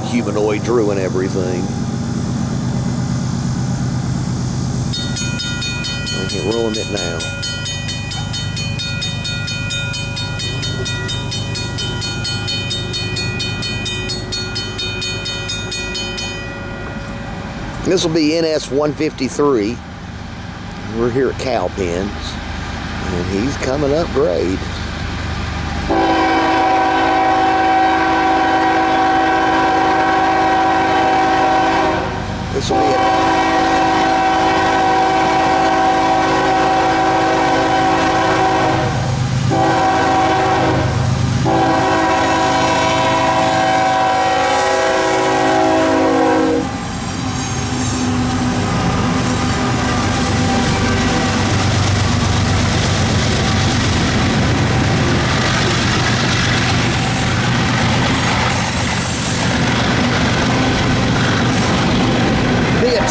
humanoids ruin everything. I can ruin it now. This will be NS 153. We're here at Cowpens, and he's coming up grade. This will be it.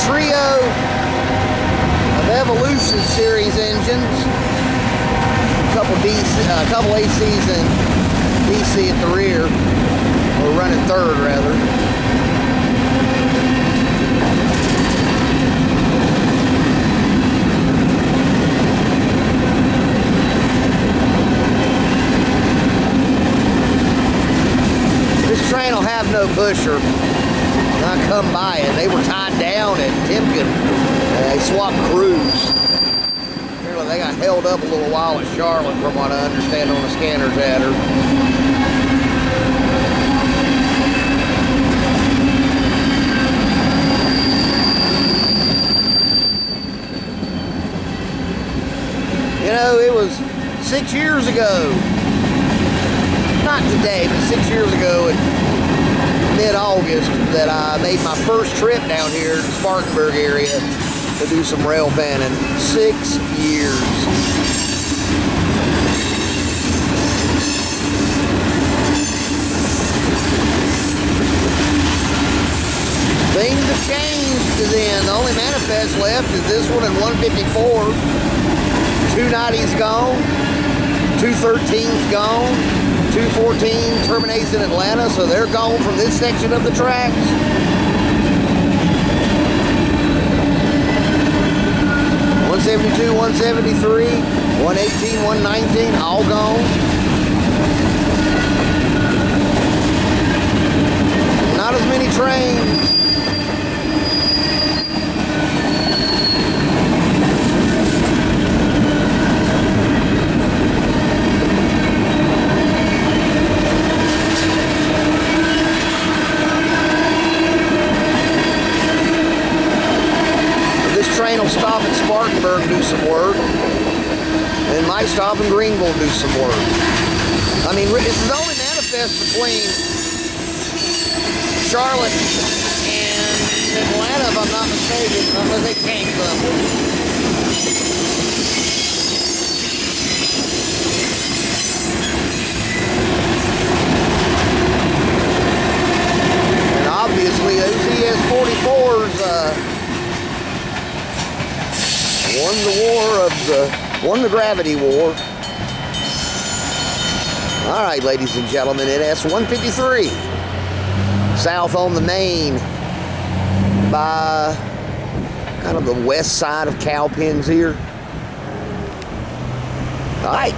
Trio of Evolution series engines, a couple ACs and DC at the rear, or running third rather. This train will have no pusher. I come by it. They were tied down at Timken. They swapped crews. Apparently they got held up a little while at Charlotte, from what I understand on the scanners at her. You know, it was 6 years ago. Not today, but 6 years ago mid-August that I made my first trip down here to the Spartanburg area to do some rail fanning. 6 years. Things have changed then. The only manifest left is this one in 154. 290's gone. 213's gone. 214 terminates in Atlanta, so they're gone from this section of the tracks. $172, $173, $118, $119, all gone. Not as many trains. Train will stop at Spartanburg and do some work, and might stop in Greenville and do some work. I mean, this is only manifest between Charlotte and Atlanta, if I'm not mistaken, unless they change something. And obviously, those ES44s, won the gravity war. All right, ladies and gentlemen, NS 153, south on the main by kind of the west side of Cowpens here. All right.